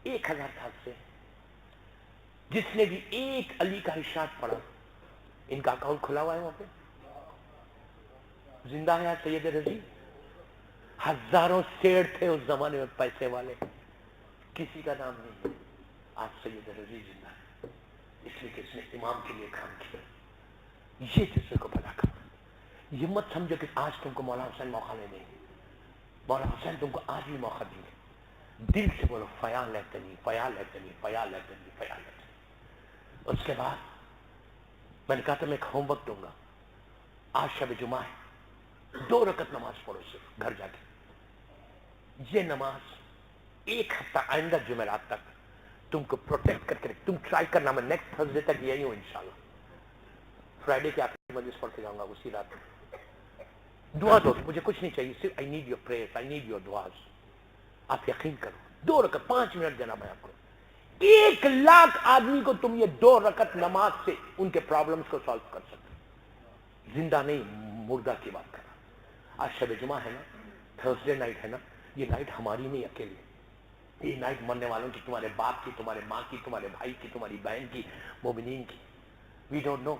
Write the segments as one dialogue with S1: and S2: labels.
S1: 1000 साल से जिसने भी एक अली का इरशाद पढ़ा, इनका अकाउंट खुला हुआ है वहां पे, जिंदा है आज सैयद रजी। हजारों शेर थे उस जमाने में पैसे वाले, किसी का नाम नहीं। आज सैयद रजी जिंदा है, इसलिए कि इसने इमाम के लिए काम किया। ये दूसरे को भला कर, ये मत समझो कि आज तुमको मौला हुसैन मौका नहीं देंगे। मौला हुसैन तुमको आज भी मौका देंगे। दिल से बोलो फयाल लैतनी, फयाल लैतनी, फयाल लैतनी, फयाल लैतनी। उसके बाद मैंने कहा था मैं एक होमवर्क दूंगा। आज शब जुमा है, 2 रकत नमाज पढ़ो सिर्फ घर जाके। ये नमाज एक हफ्ता आइंदा जुमेरात तक तुमको प्रोटेक्ट करके, तुम ट्राई करना। मैं नेक्स्ट थर्सडे तक यही हूं इंशाल्लाह। फ्राइडे के आखिरी मजलिस पढ़ के जाऊंगा उसी रात। दुआ दो, मुझे कुछ नहीं चाहिए, सिर्फ I need your prayers, I need your दुआस। आप यकीन करो, 2 रकत 5 मिनट देना मैं आपको। 1 लाख आदमी को तुम ये 2 रकत नमाज से उनके प्रॉब्लम्स को सॉल्व कर सकते। जिंदा नहीं, मुर्दा की बात कर रहा। आज शब जुमा है ना, थर्सडे नाइट है ना, ये नाइट हमारी नहीं अकेली, ये नाइट मरने वालों की, तुम्हारे बाप की, तुम्हारे माँ की, तुम्हारे भाई की, तुम्हारी बहन की, मोमिनीन की। We don't know.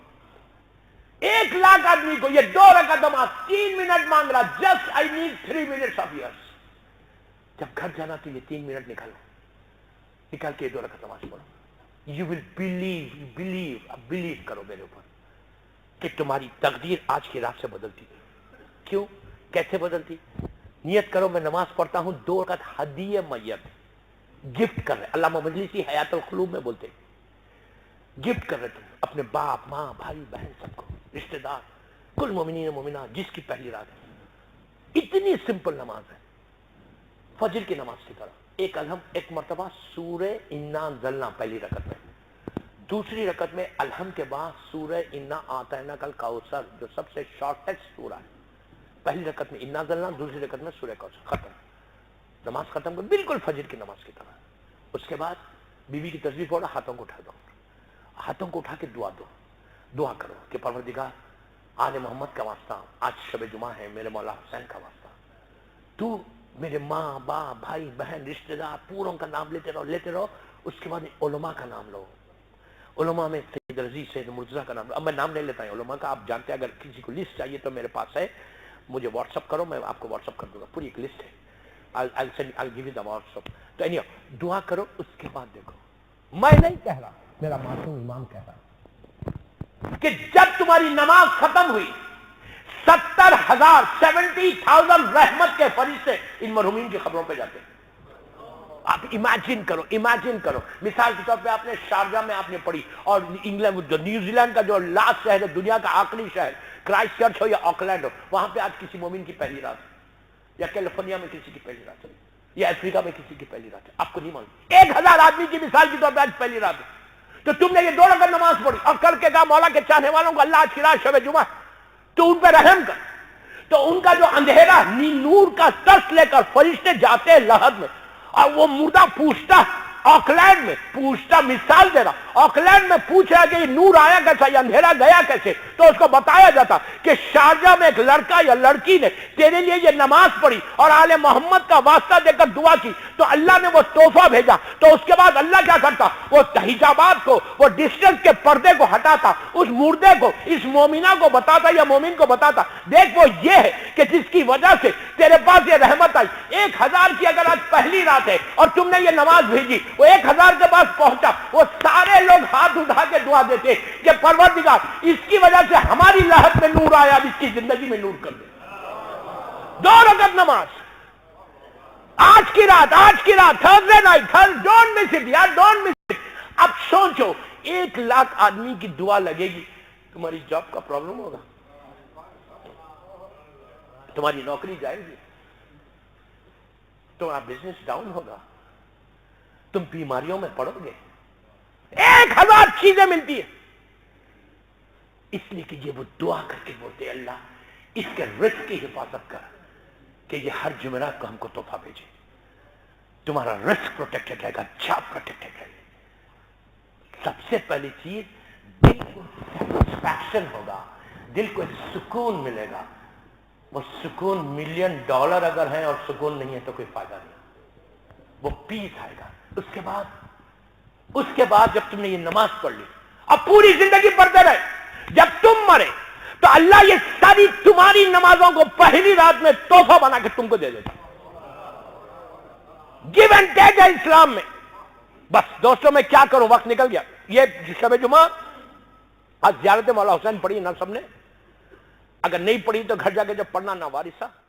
S1: 1 लाख आदमी को ये 2 रकत नमाज 3 मिनट मांग रहा। Just I need 3 minutes of yours. जब घर जाना तो ये 3 मिनट निकाल के 2 रकत नमाज पढ़ो। यू विल बिलीव करो मेरे ऊपर कि तुम्हारी तकदीर आज की रात से बदलती। क्यों, कैसे बदलती? नियत करो मैं नमाज पढ़ता हूं, 2 रकत हदीए मैयत गिफ्ट कर रहे। अल्लामा मजलिसी हयातुल क़ुलूब में बोलते गिफ्ट कर रहे तुम अपने बाप, माँ, भाई, बहन, सबको, रिश्तेदार, कुल मोमिनीन मोमिना जिसकी पहली रात है। इतनी सिंपल नमाज है, फजर की नमाज की तरह। एक मरतबा सूरे इन्ना अंज़लना पहली रकत में, दूसरी रकत में अलहम के बाद सूरे इन्ना आतैना कल कौसर, जो सबसे शॉर्टेस्ट सूरा है। पहली रकत में इन्ना अंज़लना, दूसरी रकत में सूरे कौसर। खत्म, नमाज खत्म कर, बिल्कुल फजर की नमाज की तरह। उसके बाद बीवी की तस्बीह पढ़ो, हाथों को उठा दो, हाथों को उठा के दुआ दो, दुआ करो कि परवरदिगार आले मोहम्मद का वास्ता, आज शब जुमा है, मेरे मौला हुसैन का वास्ता, तू मेरे माँ, बाप, भाई, बहन, रिश्तेदार पूरों का नाम लेते रहो। उसके बाद उलमा का नाम लो। उलमा में सैयद रजी, सैयद मुर्तज़ा का नाम लो। अब मैं नाम नहीं लेता हूँ उलमा का, आप जानते हैं। अगर किसी को लिस्ट चाहिए तो मेरे पास है, मुझे व्हाट्सअप करो, मैं आपको व्हाट्सअप कर दूंगा, पूरी एक लिस्ट है। I'll give you the WhatsApp। तो anyhow, दुआ करो। उसके बाद देखो, मैं नहीं कह रहा, मेरा मासूम इमाम कह रहा कि जब तुम्हारी नमाज खत्म हुई, 70,000 रहमत के फरिश्ते इन मरहूमीन की खबरों पे जाते हैं। आप इमेजिन करो। मिसाल के तौर पे आपने शारजा में आपने पढ़ी, और इंग्लैंड, जो न्यूजीलैंड का जो लास्ट शहर है, दुनिया का आखिरी शहर, क्राइस्ट चर्च हो या ऑकलैंड हो, वहां पे आज किसी मोमिन की पहली रात है, या कैलिफोर्निया में किसी की पहली रात है, या अफ्रीका में किसी की पहली रात है। आपको नहीं मालूम। 1000 आदमी की मिसाल के तौर पर आज पहली रात है। तो तुमने ये 2 रकत नमाज पढ़ी और करके कहा मौला के चाहने वालों को, अल्लाह आज की रात शब जुमा, तो उन पर रहम कर। तो उनका जो अंधेरा नूर का तरस लेकर फरिश्ते जाते हैं लहद में, और वो मुर्दा पूछता ऑकलैंड में, पूछता, मिसाल दे रहा, ऑकलैंड में पूछ रहा कि ये नूर आया कैसा, ये अंधेरा गया कैसे। तो उसको बताया जाता कि शारजा में एक लड़का या लड़की ने तेरे लिए ये नमाज पढ़ी और आले मोहम्मद का वास्ता देकर दुआ की, तो अल्लाह ने वो तोहफा भेजा। तो उसके बाद अल्लाह क्या करता, वो हिजाबात को, वो डिस्टेंस के पर्दे को हटाता, उस मुर्दे को इस मोमिना को बताता या मोमिन को बताता, देख वो ये है कि जिसकी वजह से तेरे पास ये रहमत आई। 1000 की अगर आज पहली रात है और तुमने ये नमाज भेजी, वो 1000 के पास पहुंचा, वो सारे लोग हाथ उठा के दुआ देते कि परवरदिगार इसकी वजह से हमारी लहर में नूर आया, अब इसकी जिंदगी में नूर कर दे। 2 रकत नमाज आज की रात, Thursday night, don't miss it यार, डोंट मिस इट। अब सोचो, 1 लाख आदमी की दुआ लगेगी, तुम्हारी जॉब का प्रॉब्लम होगा, तुम्हारी नौकरी जाएगी, तुम्हारा बिजनेस डाउन होगा, तुम बीमारियों में पड़ोगे। 1000 चीजें मिलती है, इसलिए कि ये वो दुआ करके बोलते अल्लाह इसके रिस्क की हिफाजत कर, कि ये हर जुमेरात को हमको तोहफा भेजे, तुम्हारा रिस्क प्रोटेक्टेड रहेगा, जॉब प्रोटेक्टेड रहेगी। सबसे पहली चीज, दिल को सेटिस्फैक्शन होगा, दिल को एक सुकून मिलेगा। वो सुकून $1,000,000 अगर है और सुकून नहीं है तो कोई फायदा नहीं, वो पीस आएगा। اس کے بعد جب تم نے یہ نماز پڑھ لی، اب پوری زندگی پڑھتے رہے، جب تم مرے تو اللہ یہ ساری تمہاری نمازوں کو پہلی رات میں تحفہ بنا کے تم کو دے دیتا. گیو اینڈ ٹیک ہے اسلام میں. بس دوستوں میں کیا کروں، وقت نکل گیا. یہ شب جمعہ آج زیارت مولا حسین پڑھی نا سب نے؟ اگر نہیں پڑھی تو گھر جا کے جب پڑھنا نا وارث صاحب